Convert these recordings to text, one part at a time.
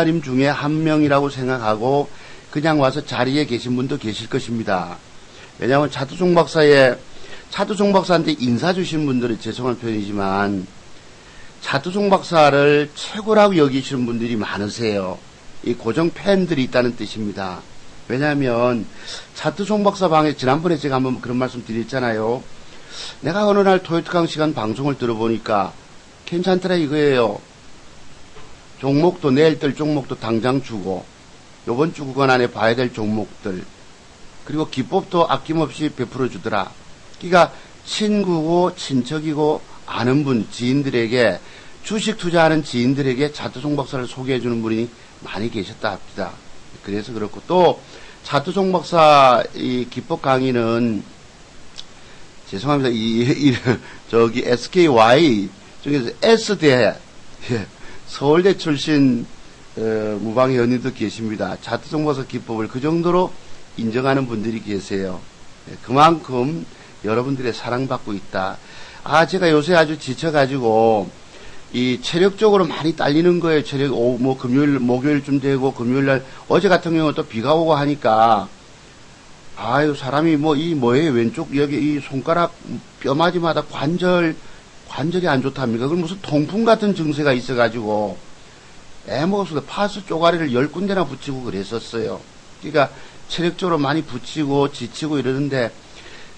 목사님 중에 한 명이라고 생각하고 그냥 와서 자리에 계신 분도 계실 것입니다. 왜냐하면 차두종 박사한테 인사 주신 분들은 죄송한 표현이지만 차두종 박사를 최고라고 여기시는 분들이 많으세요. 이 고정 팬들이 있다는 뜻입니다. 왜냐하면 차두종 박사 방에 지난번에 제가 한번 그런 말씀 드렸잖아요. 내가 어느 날 토요트강 시간 방송을 들어보니까 괜찮더라 이거예요. 종목도 내일 뜰 종목도 당장 주고 요번 주 구간 안에 봐야 될 종목들 그리고 기법도 아낌없이 베풀어 주더라. 그러니까 친구고 친척이고 아는 분 지인들에게 주식 투자하는 지인들에게 차두종 박사를 소개해 주는 분이 많이 계셨다 합니다. 그래서 그렇고 또 차두종 박사 이 기법 강의는 죄송합니다. 저기 SKY 중에서 S대 서울대 출신 무방의 연인도 계십니다. 차두종 박사 기법을 그 정도로 인정하는 분들이 계세요. 그만큼 여러분들의 사랑받고 있다. 제가 요새 아주 지쳐가지고 이 체력적으로 많이 딸리는 거예요. 금요일, 목요일쯤 되고 금요일날 어제 같은 경우는 또 비가 오고 하니까 사람이 뭐예요? 왼쪽 여기 이 손가락 뼈마디마다 관절이 안 좋답니까? 그럼 무슨 통풍 같은 증세가 있어가지고 애먹었을 때 파스 쪼가리를 10군데나 붙이고 그랬었어요. 그러니까 체력적으로 많이 붙이고 지치고 이러는데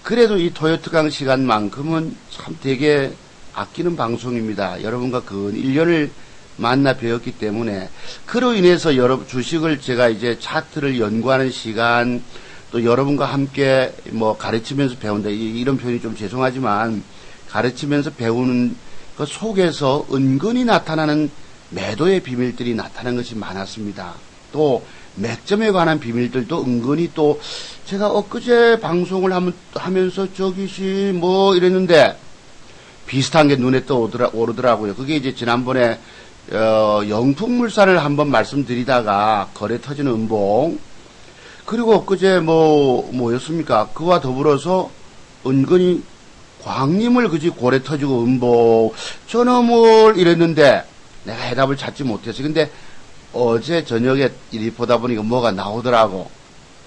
그래도 이 토요트강 시간만큼은 참 되게 아끼는 방송입니다. 여러분과 근 1년을 만나 배웠기 때문에 그로 인해서 여러분 주식을 제가 이제 차트를 연구하는 시간 또 여러분과 함께 가르치면서 배운다 이런 표현이 좀 죄송하지만 가르치면서 배우는 그 속에서 은근히 나타나는 매도의 비밀들이 나타나는 것이 많았습니다. 또 맥점에 관한 비밀들도 은근히 또 제가 엊그제 방송을 하면서 저기시 이랬는데 비슷한 게 눈에 오르더라고요. 그게 이제 지난번에 영풍물산을 한번 말씀드리다가 거래 터지는 음봉 그리고 엊그제 뭐였습니까? 그와 더불어서 은근히 광림을 그지 고래 터지고 음봉 저놈을 이랬는데 내가 해답을 찾지 못했어요. 근데 어제 저녁에 일이 보다 보니까 뭐가 나오더라고.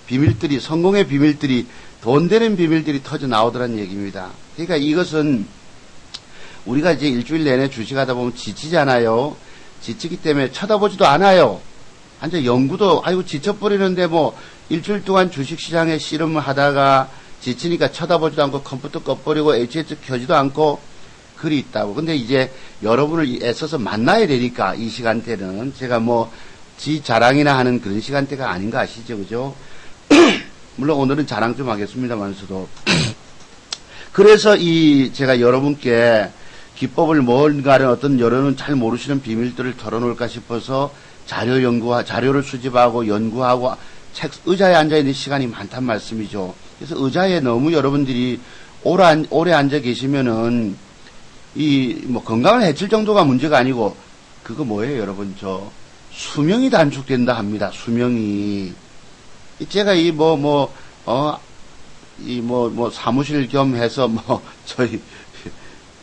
비밀들이, 성공의 비밀들이, 돈 되는 비밀들이 터져 나오더란 얘기입니다. 그러니까 이것은 우리가 이제 일주일 내내 주식하다 보면 지치잖아요. 지치기 때문에 쳐다보지도 않아요. 완전 연구도, 지쳐버리는데 일주일 동안 주식시장에 씨름을 하다가 지치니까 쳐다보지도 않고 컴퓨터 꺼버리고 HS 켜지도 않고 글이 있다고. 근데 이제 여러분을 애써서 만나야 되니까 이 시간대는 제가 지 자랑이나 하는 그런 시간대가 아닌 거 아시죠? 그죠? 물론 오늘은 자랑 좀 하겠습니다만서도. 그래서 제가 여러분께 기법을 뭔가를 어떤 여러분은 잘 모르시는 비밀들을 털어놓을까 싶어서 자료를 수집하고 연구하고 의자에 앉아있는 시간이 많단 말씀이죠. 그래서 의자에 너무 여러분들이 오래 앉아 계시면은 건강을 해칠 정도가 문제가 아니고, 그거 뭐예요, 여러분? 수명이 단축된다 합니다, 수명이. 제가 사무실 겸 해서 저희,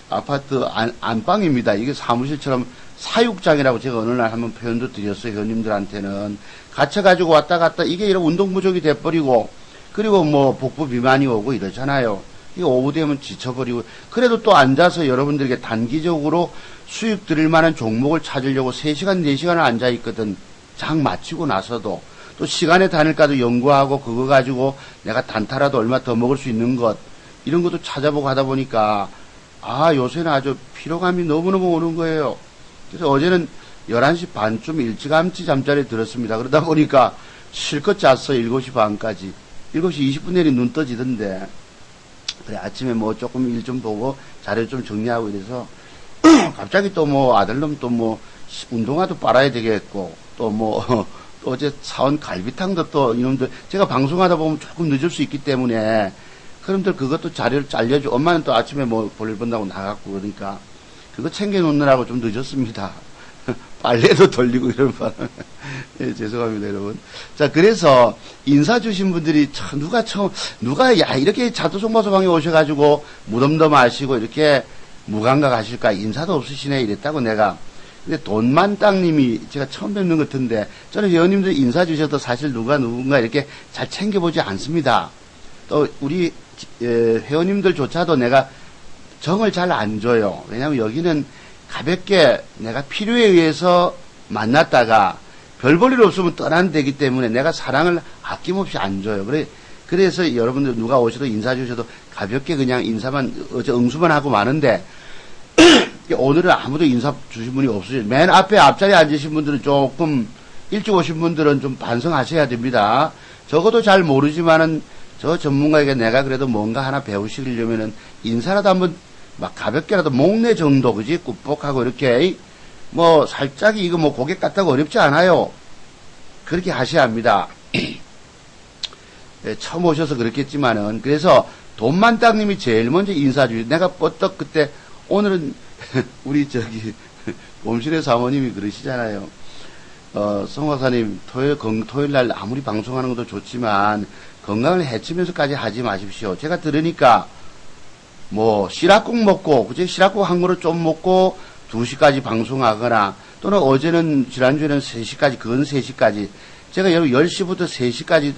아파트 안방입니다. 이게 사무실처럼 사육장이라고 제가 어느 날 한번 표현도 드렸어요, 회원님들한테는. 갇혀가지고 왔다 갔다, 이게 이런 운동 부족이 돼버리고, 그리고 복부 비만이 오고 이러잖아요. 오후 되면 지쳐버리고 그래도 또 앉아서 여러분들에게 단기적으로 수익 드릴 만한 종목을 찾으려고 3시간 4시간을 앉아있거든. 장 마치고 나서도 또 시간에 다닐까도 연구하고 그거 가지고 내가 단타라도 얼마 더 먹을 수 있는 것 이런 것도 찾아보고 하다 보니까 요새는 아주 피로감이 너무너무 오는 거예요. 그래서 어제는 11시 반쯤 일찌감치 잠자리에 들었습니다. 그러다 보니까 실컷 잤어요. 7시 반까지. 7시 20분 내리 눈 떠지던데 그래, 아침에 조금 일 좀 보고 자료 좀 정리하고 이래서 갑자기 또 아들놈 또 운동화도 빨아야 되겠고 또 어제 사온 갈비탕도 또 이놈들 제가 방송하다 보면 조금 늦을 수 있기 때문에 그놈들 그것도 자료를 알려줘. 엄마는 또 아침에 볼일 본다고 나갔고 그러니까 그거 챙겨놓느라고 좀 늦었습니다. 빨래도 돌리고 이런 바람. 예, 죄송합니다, 여러분. 자, 그래서 인사 주신 분들이 누가 이렇게 차두송마소방에 오셔가지고 무덤덤 하시고 이렇게 무감각 하실까 인사도 없으시네 이랬다고 내가 근데 돈만땅님이 제가 처음 뵙는 것 같은데, 저는 회원님들 인사 주셔도 사실 누군가 이렇게 잘 챙겨보지 않습니다. 또 우리 회원님들조차도 내가 정을 잘 안 줘요. 왜냐하면 여기는 가볍게 내가 필요에 의해서 만났다가 별 볼 일 없으면 떠난다기 때문에 내가 사랑을 아낌없이 안 줘요. 그래서 여러분들 누가 오셔도 인사 주셔도 가볍게 그냥 인사만, 응수만 하고 마는데, 오늘은 아무도 인사 주신 분이 없으셔요. 맨 앞에 앞자리에 앉으신 분들은 조금, 일찍 오신 분들은 좀 반성하셔야 됩니다. 적어도 잘 모르지만은 저 전문가에게 내가 그래도 뭔가 하나 배우시려면은 인사라도 한번 막 가볍게라도 목례 정도, 그지? 꾹뻑하고 이렇게, 뭐, 살짝 이거 뭐 고객 같다고 어렵지 않아요. 그렇게 하셔야 합니다. 네, 처음 오셔서 그렇겠지만은, 그래서 돈만땅님이 제일 먼저 인사 주시, 내가 뻗떡 그때, 오늘은, 우리 봄실의 사모님이 그러시잖아요. 성 박사님, 토요일 날 아무리 방송하는 것도 좋지만, 건강을 해치면서까지 하지 마십시오. 제가 들으니까, 뭐 시락국 먹고 그제 시락국 한 그릇 좀 먹고 2시까지 방송하거나 또는 어제는 지난주에는 3시까지 근 3시까지 제가 여러분 10시부터 3시까지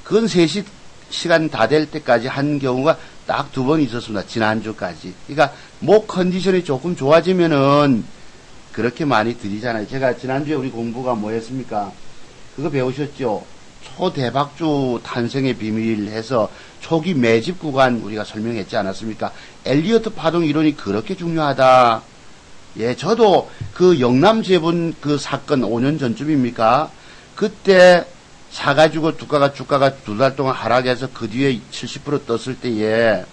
근 3시 시간 다 될 때까지 한 경우가 딱 2번 있었습니다. 지난주까지. 그러니까 목 컨디션이 조금 좋아지면은 그렇게 많이 드리잖아요. 제가 지난주에 우리 공부가 뭐였습니까? 그거 배우셨죠? 초대박주 탄생의 비밀 해서 초기 매집 구간 우리가 설명했지 않았습니까? 엘리어트 파동 이론이 그렇게 중요하다. 예, 저도 그 영남 제분 그 사건 5년 전쯤입니까? 그때 사가지고 주가가 2달 동안 하락해서 그 뒤에 70% 떴을 때에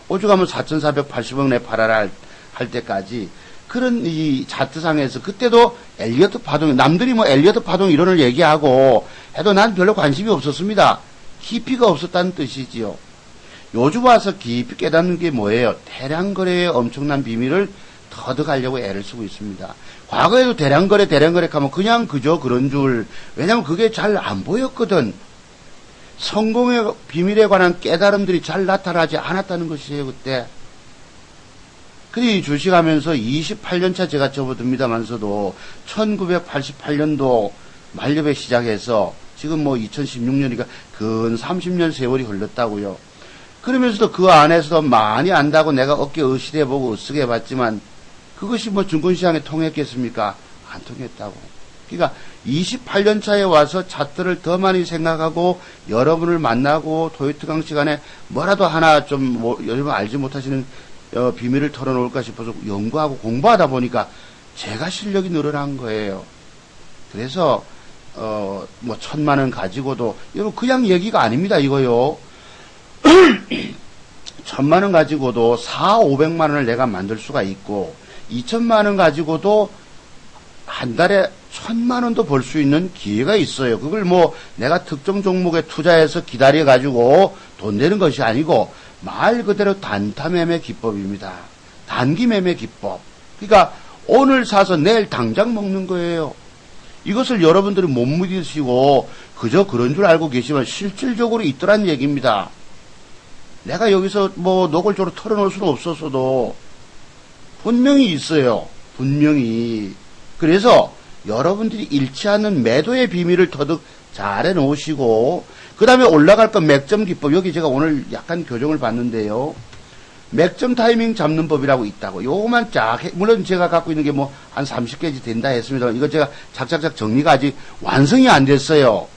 오죽하면 4,480억 내 팔아라 할 때까지 그런 이 차트상에서 그때도 엘리어트 파동, 남들이 뭐 엘리어트 파동 이론을 얘기하고 해도 난 별로 관심이 없었습니다. 깊이가 없었다는 뜻이지요. 요즘 와서 깊이 깨닫는 게 뭐예요? 대량 거래의 엄청난 비밀을 터득하려고 애를 쓰고 있습니다. 과거에도 대량 거래 하면 그냥 그저 그런 줄, 왜냐면 그게 잘 안 보였거든. 성공의 비밀에 관한 깨달음들이 잘 나타나지 않았다는 것이에요, 그때. 그리 주식하면서 28년차 제가 접어듭니다만서도 1988년도 만렵에 시작해서 지금 뭐 2016년이니까 근 30년 세월이 흘렀다고요. 그러면서도 그 안에서도 많이 안다고 내가 어깨 으시대보고 으쓰게 해봤지만 그것이 뭐 증권시장에 통했겠습니까? 안 통했다고. 그러니까 28년차에 와서 차트를 더 많이 생각하고 여러분을 만나고 토요특강 시간에 뭐라도 하나 좀 여러분 알지 못하시는 비밀을 털어놓을까 싶어서 연구하고 공부하다 보니까 제가 실력이 늘어난 거예요. 그래서 뭐 1,000만 원 가지고도 여러분 그냥 얘기가 아닙니다. 이거요. 1,000만 원 가지고도 4,500만 원을 내가 만들 수가 있고 2,000만 원 가지고도 한 달에 1,000만 원도 벌 수 있는 기회가 있어요. 그걸 뭐 내가 특정 종목에 투자해서 기다려 가지고 돈 내는 것이 아니고 말 그대로 단타 매매 기법입니다. 단기 매매 기법. 그러니까 오늘 사서 내일 당장 먹는 거예요. 이것을 여러분들이 못 믿으시고 그저 그런 줄 알고 계시면 실질적으로 있더란 얘기입니다. 내가 여기서 뭐 노골적으로 털어놓을 수는 없었어도 분명히 있어요. 분명히. 그래서 여러분들이 잃지 않는 매도의 비밀을 터득 잘 해놓으시고 그 다음에 올라갈 건 맥점 기법. 여기 제가 오늘 약간 교정을 봤는데요. 맥점 타이밍 잡는 법이라고 있다고. 요거만 쫙 물론 제가 갖고 있는 게 뭐 한 30개지 된다 했습니다. 이거 제가 작작작 정리가 아직 완성이 안 됐어요.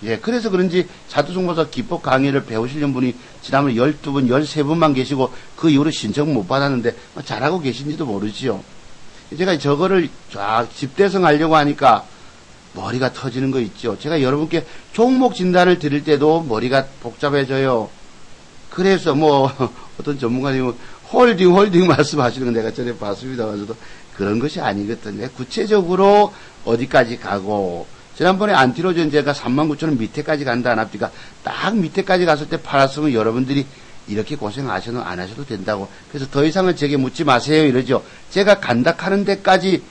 예, 그래서 그런지 차트종목사 기법 강의를 배우시는 분이 지난번에 12분, 13분만 계시고 그 이후로 신청 못 받았는데 잘하고 계신지도 모르지요. 제가 저거를 쫙 집대성 하려고 하니까 머리가 터지는 거 있죠. 제가 여러분께 종목 진단을 드릴 때도 머리가 복잡해져요. 그래서 뭐 어떤 전문가님은 홀딩 말씀하시는 건 내가 전에 봤습니다. 그래서 그런 것이 아니거든요. 구체적으로 어디까지 가고 지난번에 안티로전 제가 39,000원 밑에까지 간다 안 합니까? 딱 밑에까지 갔을 때 팔았으면 여러분들이 이렇게 고생 안 하셔도 된다고. 그래서 더 이상은 제게 묻지 마세요 이러죠. 제가 간다 하는 데까지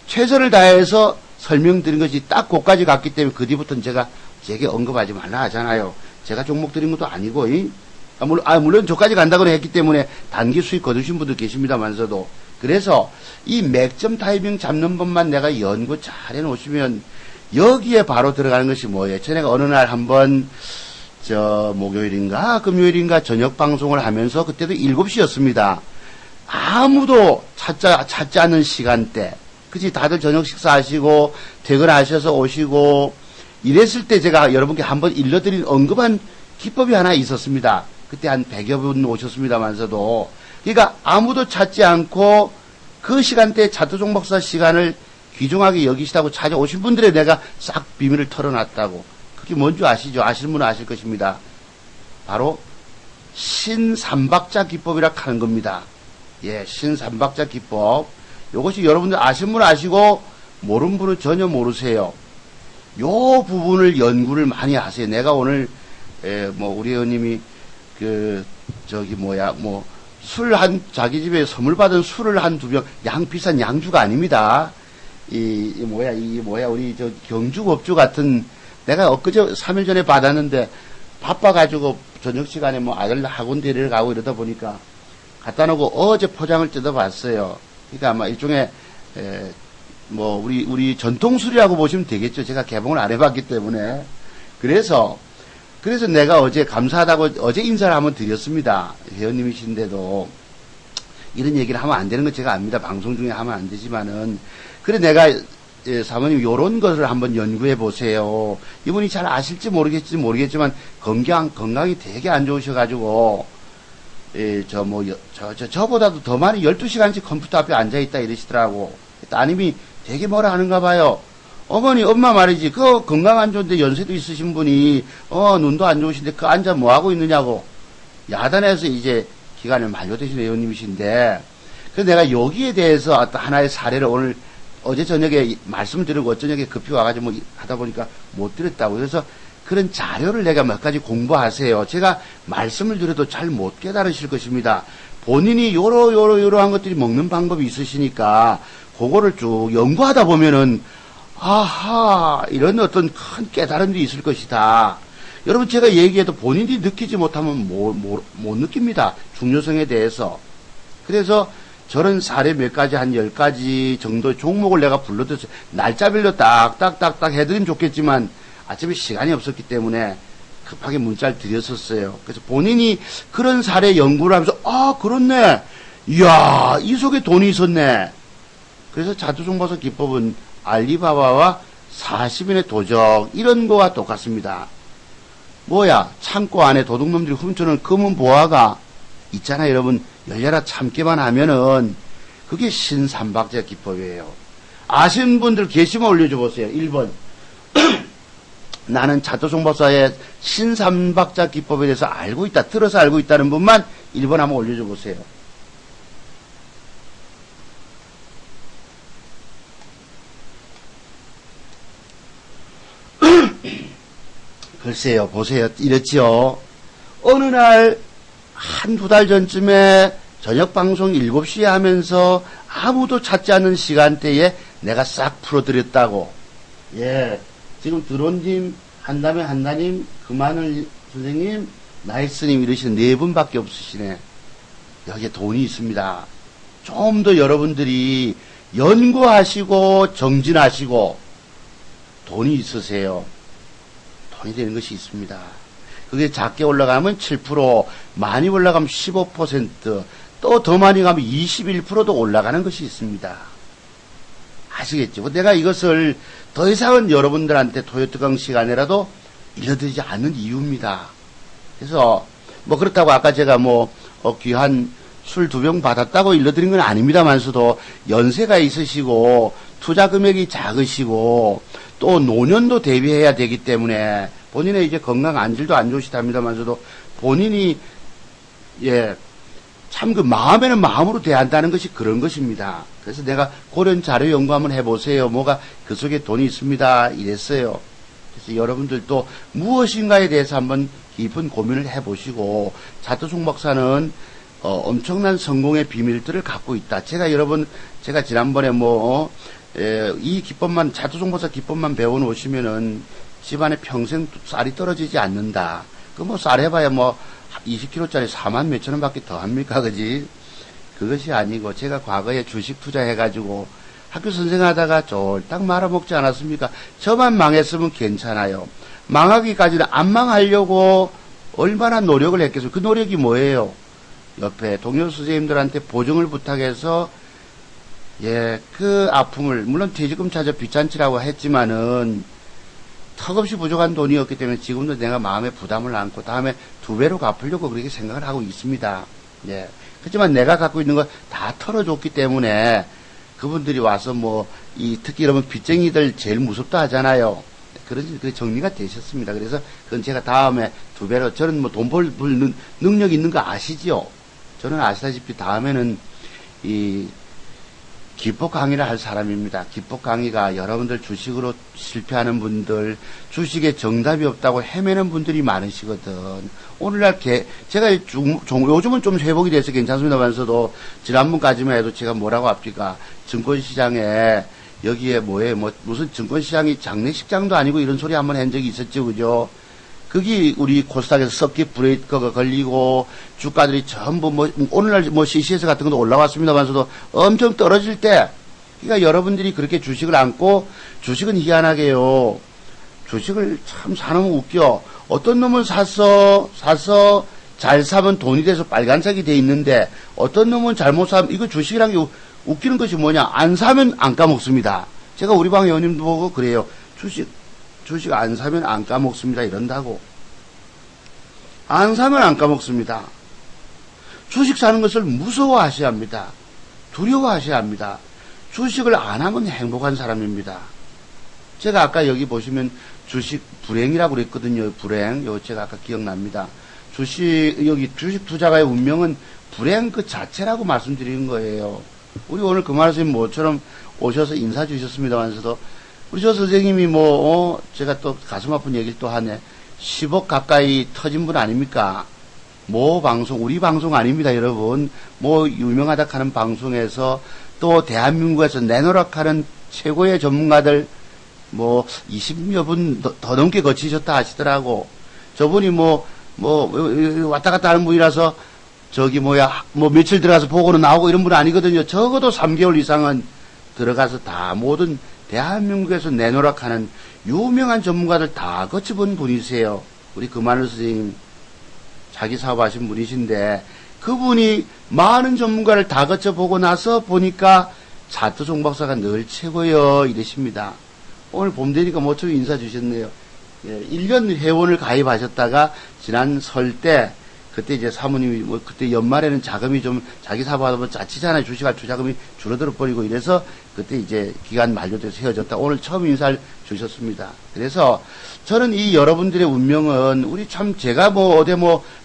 최선을 다해서 설명드린 것이 딱 그까지 갔기 때문에 그 뒤부터는 제게 언급하지 말라 하잖아요. 제가 종목 드린 것도 아니고, 물론 저까지 간다고 했기 때문에 단기 수익 거두신 분도 계십니다만서도 그래서 이 맥점 타이밍 잡는 법만 내가 연구 잘 해놓으시면 여기에 바로 들어가는 것이 뭐예요? 전에가 어느 날 한번 목요일인가 금요일인가 저녁 방송을 하면서 그때도 7시였습니다. 아무도 찾지 않는 시간대. 그치? 다들 저녁 식사하시고 퇴근하셔서 오시고 이랬을 때 제가 여러분께 한번 일러드린 언급한 기법이 하나 있었습니다. 그때 한 100여 분 오셨습니다만서도. 그러니까 아무도 찾지 않고 그 시간대에 차두종 박사 시간을 귀중하게 여기시다고 찾아오신 분들의 내가 싹 비밀을 털어놨다고. 그게 뭔지 아시죠? 아시는 분은 아실 것입니다. 바로 신삼박자 기법이라 하는 겁니다. 예, 신삼박자 기법. 이것이 여러분들 아시는 분은 아시고 모르는 분은 전혀 모르세요. 요 부분을 연구를 많이 하세요. 내가 오늘 우리 의원님이 자기 집에 선물 받은 술을 한 2병, 비싼 양주가 아닙니다. 우리 경주 법주 같은, 내가 엊그제 3일 전에 받았는데, 바빠가지고 저녁 시간에 아들 학원 데리러 가고 이러다 보니까, 갖다 놓고 어제 포장을 뜯어봤어요. 그러니까 아마 일종의, 우리 전통술이라고 보시면 되겠죠. 제가 개봉을 안 해봤기 때문에. 그래서 내가 어제 감사하다고 어제 인사를 한번 드렸습니다. 회원님이신데도 이런 얘기를 하면 안 되는 건 제가 압니다. 방송 중에 하면 안 되지만은. 그래 내가 사모님 요런 것을 한번 연구해 보세요. 이분이 잘 아실지 모르겠지만 건강이 되게 안 좋으셔가지고 저보다도 더 많이 12시간씩 컴퓨터 앞에 앉아 있다 이러시더라고. 따님이 되게 뭐라 하는가 봐요. 어머니, 엄마 말이지. 건강 안 좋은데 연세도 있으신 분이, 눈도 안 좋으신데 앉아 뭐 하고 있느냐고. 야단에서 이제 기간을 만료되신 회원님이신데, 그래서 내가 여기에 대해서 어떤 하나의 사례를 어제 저녁에 말씀을 드리고 저녁에 급히 와가지고 하다 보니까 못 드렸다고. 그래서 그런 자료를 내가 몇 가지 공부하세요. 제가 말씀을 드려도 잘 못 깨달으실 것입니다. 본인이 요러한 것들이 먹는 방법이 있으시니까, 그거를 쭉 연구하다 보면은, 아하, 이런 어떤 큰 깨달음이 있을 것이다. 여러분, 제가 얘기해도 본인이 느끼지 못하면 못 느낍니다. 중요성에 대해서. 그래서 저런 사례 몇 가지, 한 10가지 정도의 종목을 내가 불러드렸어요. 날짜별로 딱딱딱딱 해드리면 좋겠지만, 아침에 시간이 없었기 때문에 급하게 문자를 드렸었어요. 그래서 본인이 그런 사례 연구를 하면서, 그렇네. 이야, 이 속에 돈이 있었네. 그래서 차두종 박사 기법은 알리바바와 40인의 도적 이런 거와 똑같습니다. 창고 안에 도둑놈들이 훔쳐놓은 검은 보화가 있잖아요. 여러분 열려라 참기만 하면은 그게 신삼박자 기법이에요. 아시는 분들 계시면 올려줘 보세요. 1번 나는 차두종 박사의 신삼박자 기법에 대해서 알고 있다, 들어서 알고 있다는 분만 1번 한번 올려줘 보세요. 글쎄요, 보세요. 이랬죠. 어느 날, 한두 달 전쯤에 저녁 방송 7시에 하면서 아무도 찾지 않는 시간대에 내가 싹 풀어드렸다고. 예. 지금 드론님, 한다님, 금하늘 선생님, 나이스님 이러시는 4분밖에 없으시네. 여기에 돈이 있습니다. 좀 더 여러분들이 연구하시고 정진하시고 돈이 있으세요. 돈이 되는 것이 있습니다. 그게 작게 올라가면 7%, 많이 올라가면 15%, 또 더 많이 가면 21%도 올라가는 것이 있습니다. 아시겠죠? 내가 이것을 더 이상은 여러분들한테 토요특강 시간에라도 일러드리지 않는 이유입니다. 그래서 그렇다고 아까 제가 귀한 술 2병 받았다고 일러드린 건 아닙니다만서도 연세가 있으시고 투자 금액이 작으시고 또 노년도 대비해야 되기 때문에 본인의 이제 건강 안질도 안 좋으시답니다만서도 본인이 참 마음에는 마음으로 대한다는 것이 그런 것입니다. 그래서 내가 고련 자료 연구 한번 해보세요. 그 속에 돈이 있습니다. 이랬어요. 그래서 여러분들도 무엇인가에 대해서 한번 깊은 고민을 해보시고 차두종 박사는 엄청난 성공의 비밀들을 갖고 있다. 제가 지난번에 이 기법만, 차두종 박사 기법만 배워놓으시면은 집안에 평생 쌀이 떨어지지 않는다. 쌀 해봐야 20kg짜리 4만 몇천 원 밖에 더 합니까, 그지? 그것이 아니고 제가 과거에 주식 투자해가지고 학교 선생하다가 쫄딱 말아먹지 않았습니까? 저만 망했으면 괜찮아요. 망하기까지는 안 망하려고 얼마나 노력을 했겠어요. 그 노력이 뭐예요? 옆에 동료 선생님들한테 보증을 부탁해서 그 아픔을 물론 퇴직금 찾아 빚잔치라고 했지만은 턱없이 부족한 돈이었기 때문에 지금도 내가 마음에 부담을 안고 다음에 2배로 갚으려고 그렇게 생각을 하고 있습니다. 그렇지만 내가 갖고 있는 거 다 털어줬기 때문에 그분들이 와서 특히 이러면 빚쟁이들 제일 무섭다 하잖아요. 그 정리가 되셨습니다. 그래서 그건 제가 다음에 2배로, 저는 돈 벌 능력 있는 거 아시죠? 저는 아시다시피 다음에는 기법 강의를 할 사람입니다. 기법 강의가 여러분들 주식으로 실패하는 분들, 주식에 정답이 없다고 헤매는 분들이 많으시거든. 오늘날 제가 요즘은 좀 회복이 돼서 괜찮습니다만서도 지난번까지만 해도 제가 뭐라고 합니까? 증권시장에 여기에 무슨 증권시장이 장례식장도 아니고 이런 소리 한번 한 적이 있었죠, 그죠? 그게 우리 코스닥에서 서킷 브레이커가 걸리고 주가들이 전부 오늘날 CCS 같은 것도 올라왔습니다만서도 엄청 떨어질 때, 그러니까 여러분들이 그렇게 주식을 안고, 주식은 희한하게요. 주식을 참 사놓으면 웃겨. 어떤 놈은 사서 잘 사면 돈이 돼서 빨간색이 돼 있는데, 어떤 놈은 잘못 사면, 이거 주식이란 게 웃기는 것이 뭐냐? 안 사면 안 까먹습니다. 제가 우리 방 회원님도 보고 그래요. 주식 안 사면 안 까먹습니다. 이런다고. 안 사면 안 까먹습니다. 주식 사는 것을 무서워하셔야 합니다. 두려워하셔야 합니다. 주식을 안 하면 행복한 사람입니다. 제가 아까 여기 보시면 주식 불행이라고 그랬거든요. 불행. 제가 아까 기억납니다. 주식 투자가의 운명은 불행 그 자체라고 말씀드리는 거예요. 우리 오늘 금화라 선생님 모처럼 오셔서 인사 주셨습니다만서도 우리 저 선생님이 제가 또 가슴 아픈 얘기를 또 하네. 10억 가까이 터진 분 아닙니까? 우리 방송 아닙니다, 여러분. 유명하다 하는 방송에서 또 대한민국에서 내노락하는 최고의 전문가들 20여 분 더 넘게 거치셨다 하시더라고. 저분이 왔다 갔다 하는 분이라서 며칠 들어가서 보고는 나오고 이런 분 아니거든요. 적어도 3개월 이상은 들어가서 다 모든 대한민국에서 내노락하는 유명한 전문가들 다 거쳐본 분이세요. 우리 금하늘 선생님 자기 사업하신 분이신데 그분이 많은 전문가를 다 거쳐보고 나서 보니까 차트종 박사가 늘 최고요 이러십니다. 오늘 봄 되니까 모처럼 인사 주셨네요. 1년 회원을 가입하셨다가 지난 설 때 그때 이제 사모님이 그때 연말에는 자금이 좀 자기 사업하다 보면 짜치잖아요. 주식할 투자금이 줄어들어 버리고 이래서 그때 이제 기간 만료돼서 헤어졌다. 오늘 처음 인사를 주셨습니다. 그래서 저는 이 여러분들의 운명은 우리 참 제가 어디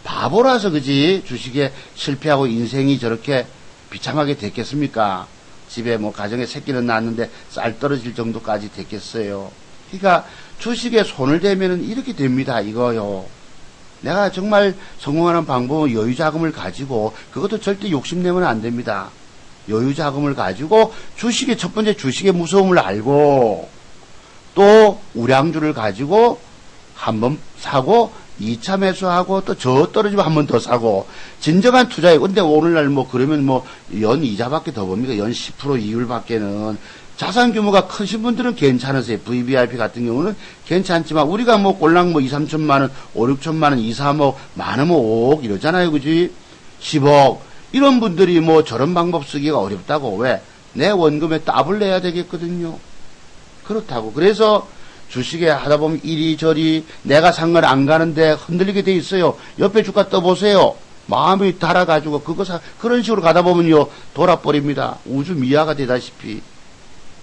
바보라서 그지 주식에 실패하고 인생이 저렇게 비참하게 됐겠습니까? 집에 가정에 새끼는 낳았는데 쌀 떨어질 정도까지 됐겠어요. 그러니까 주식에 손을 대면은 이렇게 됩니다. 이거요. 내가 정말 성공하는 방법은 여유자금을 가지고 그것도 절대 욕심내면 안 됩니다. 여유자금을 가지고 첫 번째 주식의 무서움을 알고 또 우량주를 가지고 한번 사고 2차 매수하고 또 저 떨어지면 한 번 더 사고 진정한 투자에 근데 오늘날 그러면 연 이자밖에 더 봅니까? 연 10% 이율밖에는 자산 규모가 크신 분들은 괜찮으세요. VVIP 같은 경우는 괜찮지만 우리가 꼴랑 2, 3천만 원, 5, 6천만 원, 2, 3억, 많으면 5억 이러잖아요. 그지? 10억. 이런 분들이 저런 방법 쓰기가 어렵다고. 왜? 내 원금에 따블 내야 되겠거든요. 그렇다고. 그래서 주식에 하다 보면 이리저리 내가 산 건 안 가는데 흔들리게 돼 있어요. 옆에 주가 떠보세요. 마음이 달아가지고 그런 식으로 가다 보면요. 돌아버립니다. 우주 미아가 되다시피.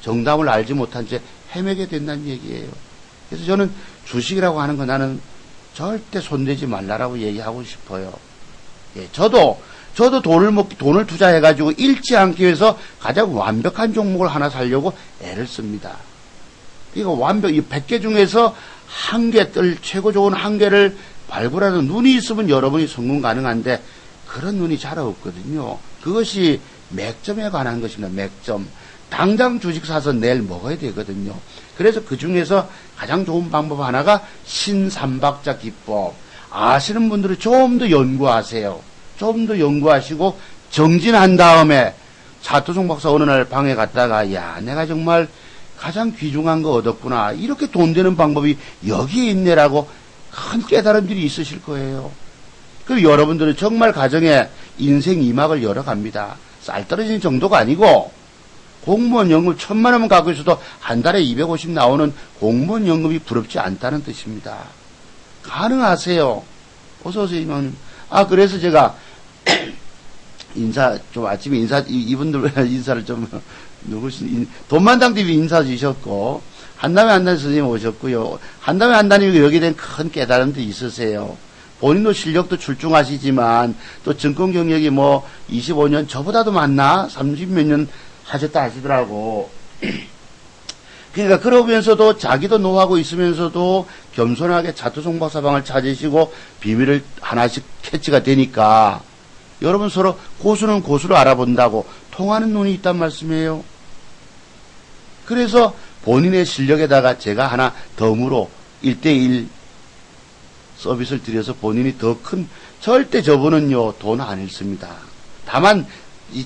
정답을 알지 못한 채 헤매게 된다는 얘기예요. 그래서 저는 주식이라고 하는 거 나는 절대 손대지 말라라고 얘기하고 싶어요. 저도 돈을 투자해가지고 잃지 않기 위해서 가장 완벽한 종목을 하나 사려고 애를 씁니다. 이거 100개 중에서 최고 좋은 한 개를 발굴하는 눈이 있으면 여러분이 성공 가능한데 그런 눈이 잘 없거든요. 그것이 맥점에 관한 것입니다. 맥점. 당장 주식 사서 내일 먹어야 되거든요. 그래서 그 중에서 가장 좋은 방법 하나가 신삼박자 기법. 아시는 분들은 좀 더 연구하세요. 좀 더 연구하시고 정진한 다음에 차두종 박사 어느 날 방에 갔다가 야 내가 정말 가장 귀중한 거 얻었구나. 이렇게 돈 되는 방법이 여기에 있네라고 큰 깨달음들이 있으실 거예요. 그리고 여러분들은 정말 가정에 인생 2막을 열어갑니다. 쌀 떨어지는 정도가 아니고 공무원 연금 1,000만 원만 갖고 있어도 한 달에 250 나오는 공무원 연금이 부럽지 않다는 뜻입니다. 가능하세요. 어서 오세요, 이모님. 그래서 제가 아침에 이분들 인사를 좀, 돈만당 TV 인사 주셨고, 한담회 한단 선생님 오셨고요. 한담회 한단이 여기에 대한 큰 깨달음도 있으세요. 본인도 실력도 출중하시지만, 또 정권 경력이 25년, 저보다도 많나? 30몇 년 하셨다 하시더라고. 그러니까 그러면서도 자기도 노하고 있으면서도 겸손하게 차두종 박사방을 찾으시고 비밀을 하나씩 캐치가 되니까 여러분 서로 고수는 고수로 알아본다고 통하는 눈이 있단 말씀이에요. 그래서 본인의 실력에다가 제가 하나 덤으로 1대1 서비스를 드려서 본인이 더 큰, 절대 저분은요 돈 안 잃습니다. 다만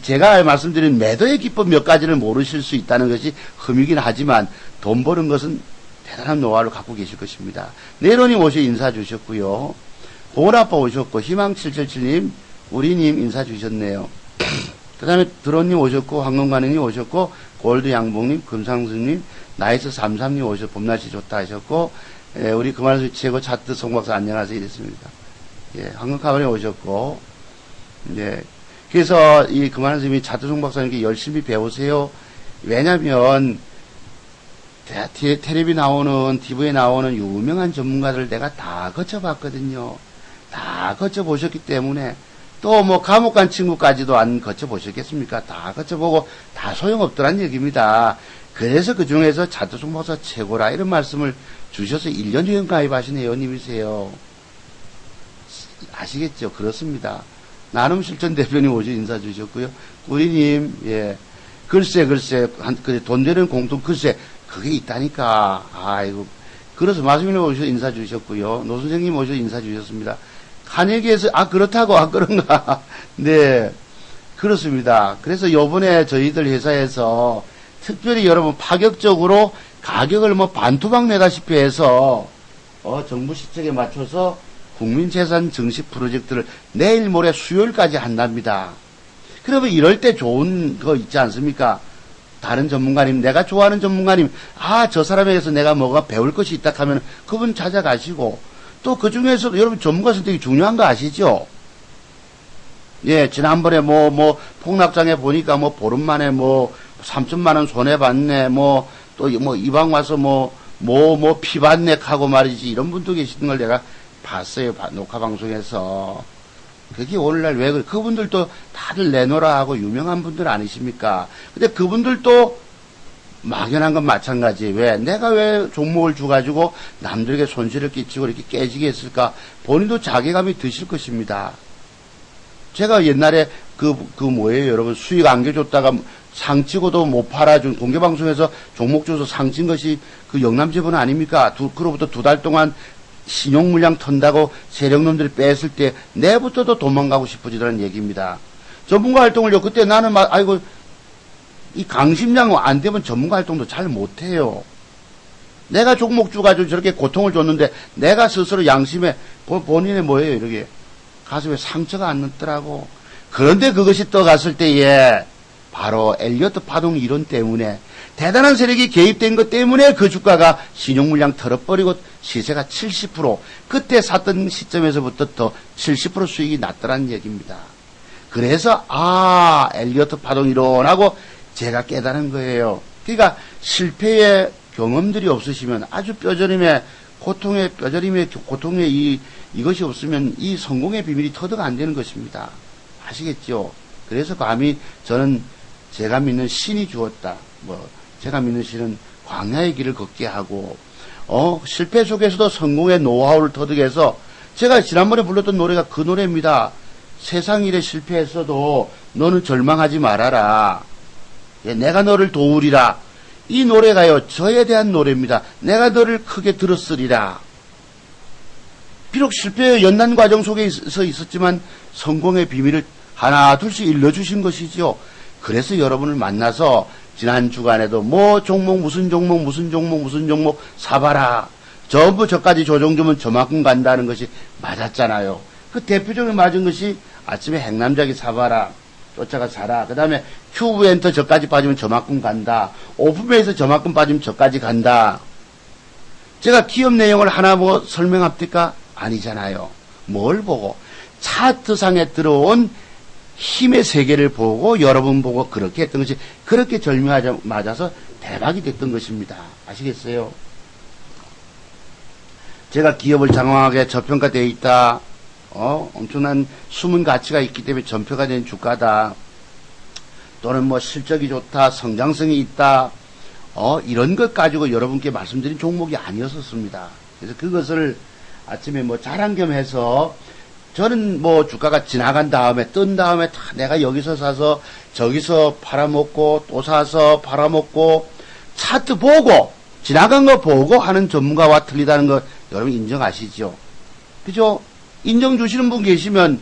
제가 말씀드린 매도의 기법 몇 가지를 모르실 수 있다는 것이 흠이긴 하지만 돈 버는 것은 대단한 노하우를 갖고 계실 것입니다. 네로님 오셔 인사 주셨고요. 고은아빠 오셨고 희망777님 우리님 인사 주셨네요. 그 다음에 드론님 오셨고 황금관행님 오셨고 골드 양봉님 금상수님 나이스 33님 오셨고 봄날씨 좋다 하셨고 우리 그만해서 최고 차트 송박사 안녕하세요 이랬습니다. 황금카바님 오셨고 그래서 이 그만한 스님이 차두종 박사님께 열심히 배우세요. 왜냐면 텔레비 나오는 TV에 나오는 유명한 전문가들 내가 다 거쳐봤거든요. 다 거쳐보셨기 때문에 또 감옥 간 친구까지도 안 거쳐보셨겠습니까? 다 거쳐보고 다 소용없더란 얘기입니다. 그래서 그 중에서 차두종 박사 최고라 이런 말씀을 주셔서 1년 후에 가입하신 회원님이세요. 아시겠죠? 그렇습니다. 나눔 실천 대표님 오셔 인사 주셨고요. 우리님, 글쎄, 돈 되는 공통, 글쎄, 그게 있다니까. 아이고. 그래서 마수민님 오셔 인사 주셨고요. 노 선생님 오셔 인사 주셨습니다. 카네기에서, 그렇다고, 그런가. 네. 그렇습니다. 그래서 요번에 저희들 회사에서 특별히 여러분 파격적으로 가격을 반토막 내다시피 해서, 정부 시책에 맞춰서 국민재산 증식 프로젝트를 내일 모레 수요일까지 한답니다. 그러면 이럴 때 좋은 거 있지 않습니까? 다른 전문가님, 내가 좋아하는 전문가님, 저 사람에게서 내가 뭐가 배울 것이 있다 하면 그분 찾아가시고, 또 그 중에서도 여러분 전문가 선택이 중요한 거 아시죠? 지난번에 폭락장에 보니까 보름 만에 3천만 원 손해봤네, 또 이방 와서 피받네 하고 말이지, 이런 분도 계시는 걸 내가 봤어요. 녹화 방송에서. 그게 오늘날 왜 그래? 그분들도 다들 내놓으라 하고 유명한 분들 아니십니까? 근데 그분들도 막연한 건 마찬가지. 내가 왜 종목을 주가지고 남들에게 손실을 끼치고 이렇게 깨지게 했을까? 본인도 자괴감이 드실 것입니다. 제가 옛날에 뭐예요, 여러분? 수익 안겨줬다가 상치고도 못 팔아준 공개방송에서 종목 줘서 상친 것이 그 영남재벌 아닙니까? 그로부터 2달 동안 신용물량 턴다고 세력놈들이 뺐을 때 내부터도 도망가고 싶어지더라는 얘기입니다. 전문가 활동을요, 그때 나는 이 강심장 안 되면 전문가 활동도 잘 못해요. 내가 종목 주가지고 저렇게 고통을 줬는데 내가 스스로 양심에 본인의 뭐예요, 이렇게 가슴에 상처가 안 났더라고. 그런데 그것이 떠갔을 때에 바로 엘리어트 파동 이론 때문에 대단한 세력이 개입된 것 때문에 그 주가가 신용물량 털어버리고 시세가 70% 그때 샀던 시점에서부터 더 70% 수익이 났더라는 얘기입니다. 그래서 엘리어트 파동 이론하고 제가 깨달은 거예요. 그러니까 실패의 경험들이 없으시면 아주 고통의 이것이 없으면 이 성공의 비밀이 터득 안 되는 것입니다. 아시겠죠? 그래서 감히 저는 제가 믿는 신이 주었다. 제가 믿는 신은 광야의 길을 걷게 하고, 실패 속에서도 성공의 노하우를 터득해서, 제가 지난번에 불렀던 노래가 그 노래입니다. 세상 일에 실패했어도 너는 절망하지 말아라. 내가 너를 도우리라. 이 노래가요, 저에 대한 노래입니다. 내가 너를 크게 들었으리라. 비록 실패의 연난 과정 속에 있었지만 성공의 비밀을 하나 둘씩 일러주신 것이죠. 그래서 여러분을 만나서 지난 주간에도 뭐 종목 무슨 종목 무슨 종목 무슨 종목 사봐라. 전부 저까지 조정주면 저만큼 간다는 것이 맞았잖아요. 그 대표적으로 맞은 것이 아침에 행남자기 사봐라. 쫓아가 사라. 그 다음에 큐브 엔터 저까지 빠지면 저만큼 간다. 오픈베이스 저만큼 빠지면 저까지 간다. 제가 기업 내용을 하나 뭐 설명합니까? 아니잖아요. 뭘 보고? 차트상에 들어온 힘의 세계를 보고 여러분 보고 그렇게 했던 것이 그렇게 절묘하자 맞아서 대박이 됐던 것입니다. 아시겠어요? 제가 기업을 장황하게 저평가되어 있다. 엄청난 숨은 가치가 있기 때문에 전표가 된 주가다. 또는 뭐 실적이 좋다, 성장성이 있다. 이런 것 가지고 여러분께 말씀드린 종목이 아니었었습니다. 그래서 그것을 아침에 뭐 자랑 겸 해서 저는 뭐 주가가 지나간 다음에 뜬 다음에 다 내가 여기서 사서 저기서 팔아먹고 또 사서 팔아먹고 차트 보고 지나간 거 보고 하는 전문가와 틀리다는 거 여러분 인정하시죠? 그죠? 인정 주시는 분 계시면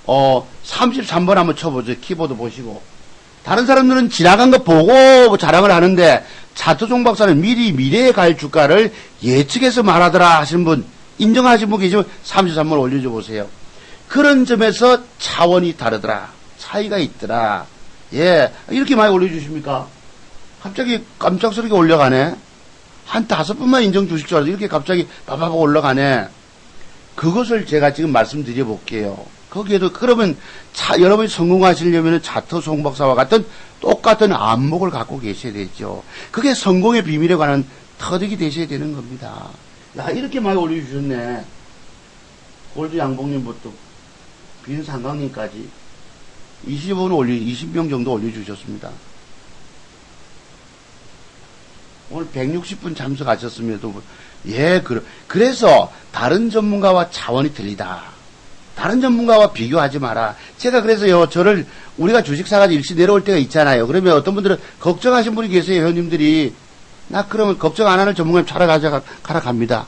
33번 한번 쳐보죠. 키보드 보시고. 다른 사람들은 지나간 거 보고 자랑을 하는데 차트종 박사는 미리 미래에 갈 주가를 예측해서 말하더라 하시는 분 인정하시는 분 계시면 33번 올려줘 보세요. 그런 점에서 차원이 다르더라. 차이가 있더라. 예, 이렇게 많이 올려주십니까? 갑자기 깜짝스럽게 올라가네. 한 5번만 인정 주실 줄 알았어. 이렇게 갑자기 바바바 올라가네. 그것을 제가 지금 말씀드려 볼게요. 거기에도 그러면 여러분이 성공하시려면 차트 송박사와 같은 똑같은 안목을 갖고 계셔야 되죠. 그게 성공의 비밀에 관한 터득이 되셔야 되는 겁니다. 야, 이렇게 많이 올려주셨네. 골드 양봉님부터 빈상강님까지 20명 정도 올려주셨습니다. 오늘 160분 참석하셨습니다. 예, 그래서 다른 전문가와 차원이 틀리다. 다른 전문가와 비교하지 마라. 제가 그래서요, 우리가 주식 사가지고 일시 내려올 때가 있잖아요. 그러면 어떤 분들은 걱정하신 분이 계세요, 회원님들이. 나 그러면 걱정 안 하는 전문가님 가라 갑니다.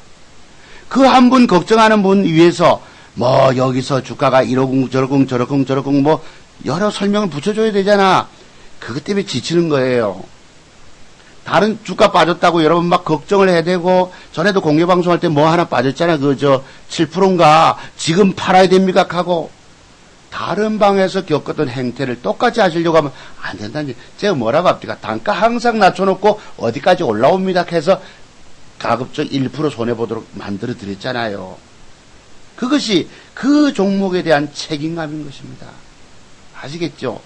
그 한 분 걱정하는 분 위해서 뭐 여기서 주가가 이러쿵 저러쿵 뭐 여러 설명을 붙여줘야 되잖아. 그것 때문에 지치는 거예요. 다른 주가 빠졌다고 여러분 막 걱정을 해야 되고, 전에도 공개방송할 때 뭐 하나 빠졌잖아. 7%인가 지금 팔아야 됩니까? 하고 다른 방에서 겪었던 행태를 똑같이 하시려고 하면 안 된다는. 제가 뭐라고 합니까? 단가 항상 낮춰놓고 어디까지 올라옵니다 해서 가급적 1% 손해보도록 만들어 드렸잖아요. 그것이 그 종목에 대한 책임감인 것입니다. 아시겠죠?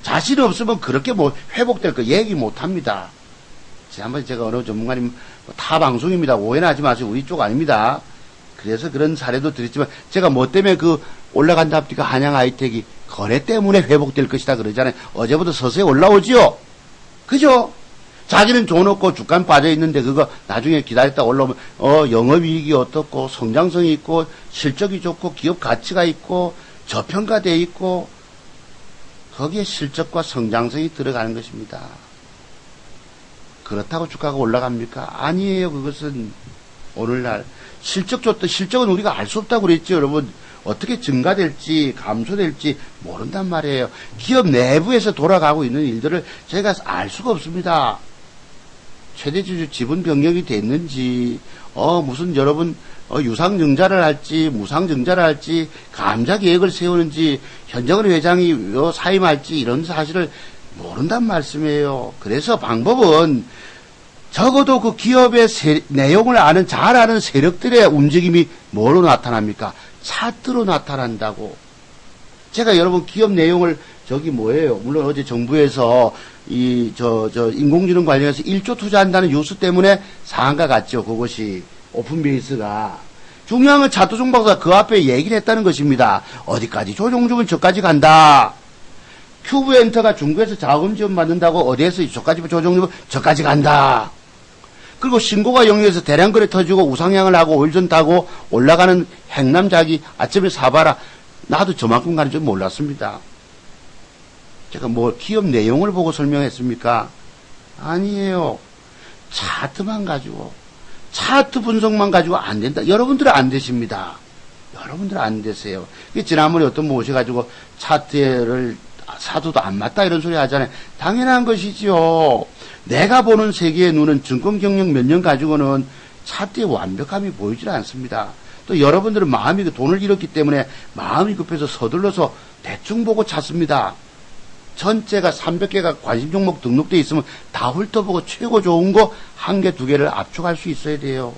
자신 없으면 그렇게 뭐 회복될 거 얘기 못 합니다. 지난번에 제가 어느 전문가님 타 방송입니다. 오해는 하지 마세요. 우리 쪽 아닙니다. 그래서 그런 사례도 드렸지만 제가 뭐 때문에 올라간다 합니까? 한양 하이텍이 거래 때문에 회복될 것이다 그러잖아요. 어제부터 서서히 올라오지요. 그죠? 자기는 돈 없고 주가는 빠져 있는데 그거 나중에 기다렸다 올라오면 영업이익이 어떻고 성장성이 있고 실적이 좋고 기업 가치가 있고 저평가돼 있고 거기에 실적과 성장성이 들어가는 것입니다. 그렇다고 주가가 올라갑니까? 아니에요. 그것은 오늘날 실적 좋다. 실적은 우리가 알 수 없다고 그랬죠. 여러분 어떻게 증가될지 감소될지 모른단 말이에요. 기업 내부에서 돌아가고 있는 일들을 저희가 알 수가 없습니다. 최대주주 지분 변경이 됐는지 무슨 여러분 유상증자를 할지 무상증자를 할지 감자 계획을 세우는지 현정은 회장이 사임할지 이런 사실을 모른단 말씀이에요. 그래서 방법은 적어도 그 기업의 내용을 잘 아는 세력들의 움직임이 뭐로 나타납니까? 차트로 나타난다고. 제가 여러분 기업 내용을 뭐예요? 물론 어제 정부에서 인공지능 관련해서 1조 투자한다는 뉴스 때문에 상한가 갔죠. 그것이 오픈베이스가. 중요한 건 차트종 박사가 그 앞에 얘기를 했다는 것입니다. 어디까지 조정주면 저까지 간다. 큐브 엔터가 중국에서 자금 지원 받는다고 어디에서 저까지 조정주면 저까지 간다. 그리고 신고가 영역에서 대량 거래 터지고 우상향을 하고 오일전 타고 올라가는 행남자기 아침에 사봐라. 나도 저만큼 가는 줄 몰랐습니다. 제가 뭐 기업 내용을 보고 설명했습니까? 아니에요. 차트만 가지고 차트 분석만 가지고 안 된다. 여러분들은 안 되십니다. 여러분들 안 되세요. 지난번에 어떤 분 오셔가지고 차트를 사도도 안 맞다 이런 소리 하잖아요. 당연한 것이지요. 내가 보는 세계의 눈은 증권 경력 몇 년 가지고는 차트의 완벽함이 보이질 않습니다. 또 여러분들은 마음이 돈을 잃었기 때문에 마음이 급해서 서둘러서 대충 보고 찾습니다. 전체가 300개가 관심 종목 등록되어 있으면 다 훑어보고 최고 좋은 거 한 개, 두 개를 압축할 수 있어야 돼요.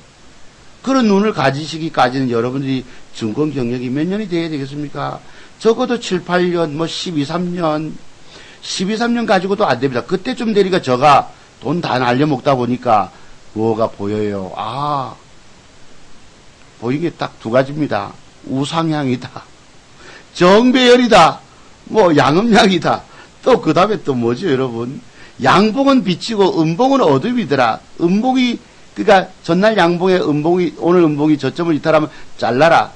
그런 눈을 가지시기까지는 여러분들이 증권 경력이 몇 년이 돼야 되겠습니까? 적어도 7, 8년, 뭐 12, 3년, 12, 3년 가지고도 안 됩니다. 그때쯤 되니까 저가 돈 다 날려먹다 보니까 뭐가 보여요. 아, 보이는 게 딱 두 가지입니다. 우상향이다. 정배열이다. 뭐 양음양이다. 또 그 다음에 또 뭐죠, 여러분? 양봉은 비치고 음봉은 어둠이더라. 음봉이 그러니까 전날 양봉에 음봉이 오늘 음봉이 저점을 이탈하면 잘라라.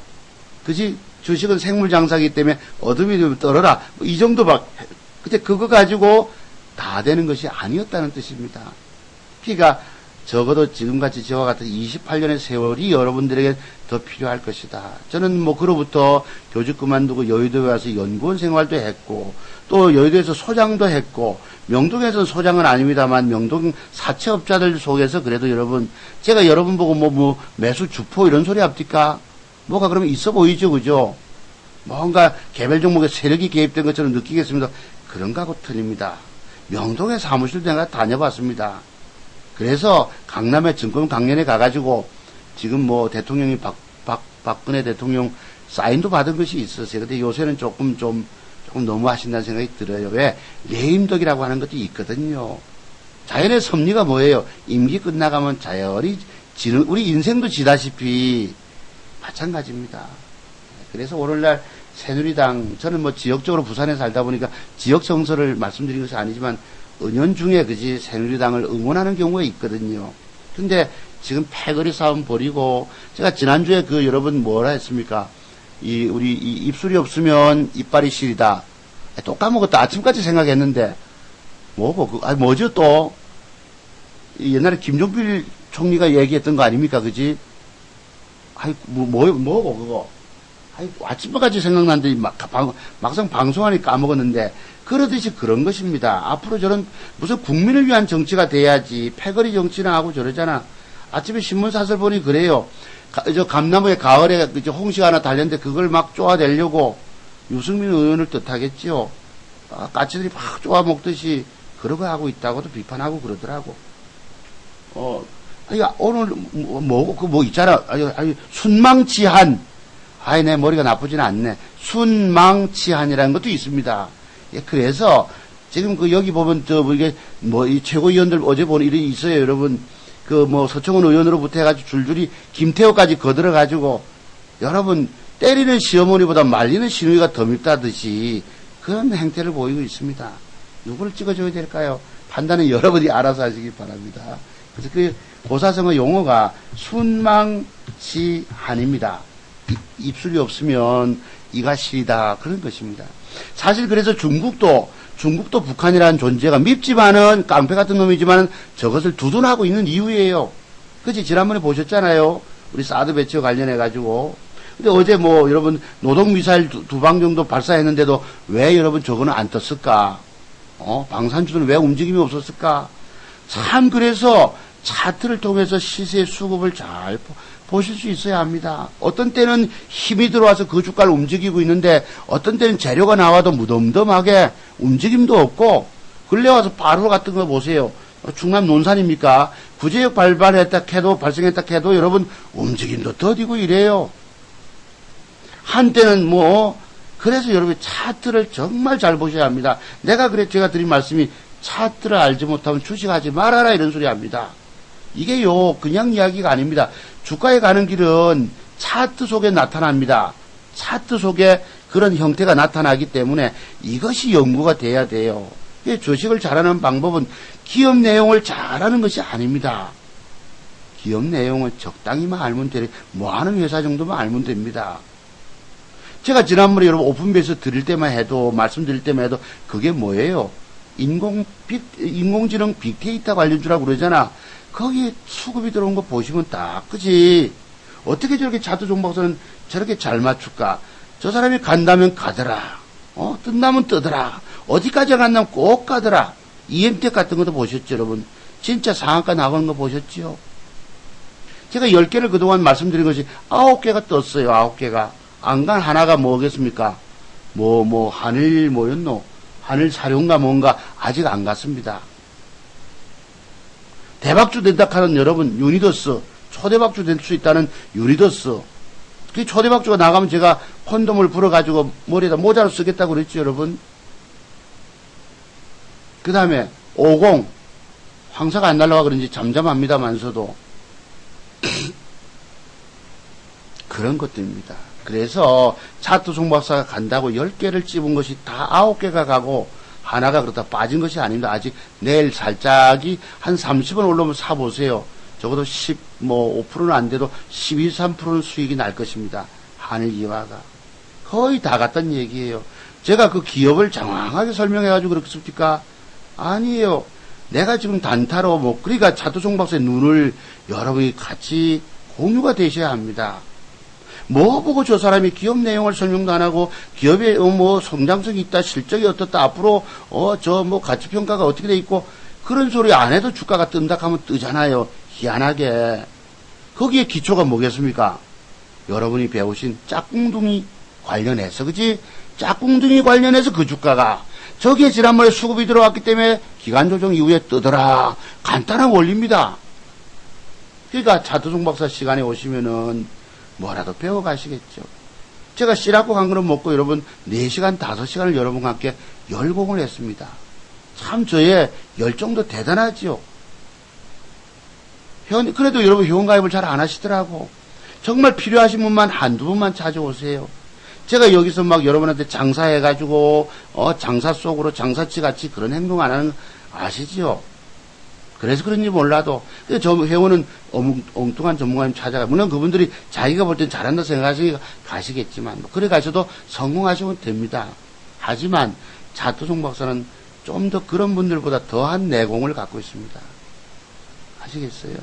그지? 주식은 생물 장사이기 때문에 어둠이 되면 떨어라. 뭐 이 정도 막 근데 그거 가지고 다 되는 것이 아니었다는 뜻입니다. 그러니까 적어도 지금같이 저와 같은 28년의 세월이 여러분들에게 더 필요할 것이다. 저는 뭐 그로부터 교직 그만두고 여의도에 와서 연구원 생활도 했고 또 여의도에서 소장도 했고 명동에서는 소장은 아닙니다만 명동 사채업자들 속에서 그래도 여러분 제가 여러분 보고 뭐 매수 주포 이런 소리 합니까? 뭐가 그러면 있어 보이죠, 그죠? 뭔가 개별 종목에 세력이 개입된 것처럼 느끼겠습니다. 그런가 하고 틀립니다. 명동에 사무실 내가 다녀봤습니다. 그래서 강남의 증권 강연에 가가지고 지금 뭐 대통령이 박근혜 대통령 사인도 받은 것이 있었어요. 근데 요새는 조금 너무 하신다는 생각이 들어요. 왜? 레임덕이라고 하는 것도 있거든요. 자연의 섭리가 뭐예요? 임기 끝나가면 자연이 지는, 우리 인생도 지다시피 마찬가지입니다. 그래서 오늘날 새누리당, 저는 뭐 지역적으로 부산에 살다 보니까 지역 정서를 말씀드린 것이 아니지만 은연중에 그지 새누리당을 응원하는 경우가 있거든요. 근데 지금 패거리 싸움 벌이고 제가 지난주에 그 여러분 뭐라 했습니까? 우리 입술이 없으면 이빨이 시리다. 또 까먹었다. 아침까지 생각했는데 뭐고 뭐죠 또? 옛날에 김종필 총리가 얘기했던 거 아닙니까, 그지? 뭐고 그거? 아침까지 생각났는데 막상 방송하니 까먹었는데 그러듯이 그런 것입니다. 앞으로 저는 무슨 국민을 위한 정치가 돼야지 패거리 정치나 하고 저러잖아. 아침에 신문사설 보니 그래요. 저 감나무에 가을에 홍시가 하나 달렸는데 그걸 막 쪼아내려고 유승민 의원을 뜻하겠지요. 까치들이 막 쪼아 먹듯이 그러고 하고 있다고도 비판하고 그러더라고. 오늘 뭐 있잖아. 순망치한. 내 머리가 나쁘지는 않네. 순망치한이라는 것도 있습니다. 예, 그래서 지금 여기 보면 이 최고위원들 어제 보는 일이 있어요, 여러분. 서청원 의원으로부터 해가지고 줄줄이 김태호까지 거들어가지고 여러분 때리는 시어머니보다 말리는 시누이가 더 밉다듯이 그런 행태를 보이고 있습니다. 누구를 찍어줘야 될까요? 판단은 여러분이 알아서 하시기 바랍니다. 그래서 그 고사성어 용어가 순망치한입니다. 입술이 없으면 이가 시리다 그런 것입니다. 사실 그래서 중국도 북한이라는 존재가 밉지만은 깡패 같은 놈이지만은 저것을 두둔하고 있는 이유예요. 그치? 지난번에 보셨잖아요. 우리 사드 배치와 관련해 가지고. 근데 어제 여러분 노동 미사일 두 방 정도 발사했는데도 왜 여러분 저거는 안 떴을까? 방산주는 왜 움직임이 없었을까? 참 그래서 차트를 통해서 시세 수급을 잘 보실 수 있어야 합니다. 어떤 때는 힘이 들어와서 그 주가를 움직이고 있는데 어떤 때는 재료가 나와도 무덤덤하게 움직임도 없고 근래 와서 바로 같은 거 보세요. 충남 논산입니까? 구제역 발생했다 해도 여러분 움직임도 더디고 이래요. 한때는 그래서 여러분 차트를 정말 잘 보셔야 합니다. 제가 드린 말씀이 차트를 알지 못하면 주식하지 말아라 이런 소리 합니다. 이게요, 그냥 이야기가 아닙니다. 주가에 가는 길은 차트 속에 나타납니다. 차트 속에 그런 형태가 나타나기 때문에 이것이 연구가 돼야 돼요. 주식을 잘하는 방법은 기업 내용을 잘하는 것이 아닙니다. 기업 내용을 적당히만 알면 돼. 하는 회사 정도만 알면 됩니다. 제가 지난번에 여러분 오픈베이스 말씀드릴 때만 해도 그게 뭐예요? 인공지능 빅데이터 관련주라고 그러잖아. 거기에 수급이 들어온 거 보시면 딱, 그지? 어떻게 저렇게 차두종 박사는 저렇게 잘 맞출까? 저 사람이 간다면 가더라. 뜬다면 뜨더라. 어디까지 간다면 꼭 가더라. EMTech 같은 것도 보셨죠, 여러분? 진짜 상한가 나가는 거 보셨죠? 제가 10개를 그동안 말씀드린 것이 9개가 떴어요, 9개가. 안 간 하나가 뭐겠습니까? 하늘 뭐였노? 하늘 사룡가 뭔가 아직 안 갔습니다. 대박주 된다 하는 여러분, 유니더스, 초대박주 될 수 있다는 유니더스. 그 초대박주가 나가면 제가 콘돔을 불어가지고 머리에다 모자로 쓰겠다고 그랬죠, 여러분. 그 다음에 50, 황사가 안 날라가 그런지 잠잠합니다만서도 그런 것들입니다. 그래서 차두종 박사가 간다고 10개를 찝은 것이 다 9개가 가고 하나가 그렇다 빠진 것이 아닙니다. 아직 내일 살짝이 한 30원 올라오면 사보세요. 적어도 5%는 안 돼도 12, 13%는 수익이 날 것입니다. 하늘이화가. 거의 다 갔다는 얘기예요. 제가 그 기업을 정확하게 설명해가지고 그렇습니까? 아니에요. 내가 지금 단타로 그러니까 차두종 박사의 눈을 여러분이 같이 공유가 되셔야 합니다. 뭐 보고 저 사람이 기업 내용을 설명도 안 하고 기업의 성장성이 있다, 실적이 어떻다, 앞으로 가치평가가 어떻게 돼 있고 그런 소리 안 해도 주가가 뜬다 하면 뜨잖아요. 희한하게. 거기에 기초가 뭐겠습니까? 여러분이 배우신 짝꿍둥이 관련해서, 그지? 짝꿍둥이 관련해서 그 주가가 저기에 지난번에 수급이 들어왔기 때문에 기간 조정 이후에 뜨더라. 간단한 원리입니다. 그러니까 차두종 박사 시간에 오시면은 뭐라도 배워가시겠죠. 제가 씨라고 간 거는 먹고 여러분 4시간, 5시간을 여러분과 함께 열공을 했습니다. 참 저의 열정도 대단하지요. 그래도 여러분 회원가입을 잘 안 하시더라고. 정말 필요하신 분만 한두 분만 찾아오세요. 제가 여기서 여러분한테 장사해가지고 장사 속으로 장사치 같이 그런 행동 안 하는 거 아시지요? 그래서 그런지 몰라도 저 회원은 엉뚱한 전문가님 찾아가 물론 그분들이 자기가 볼 땐 잘한다 생각하시니까 가시겠지만 그래 가셔도 성공하시면 됩니다. 하지만 차두종 박사는 좀 더 그런 분들보다 더한 내공을 갖고 있습니다. 아시겠어요?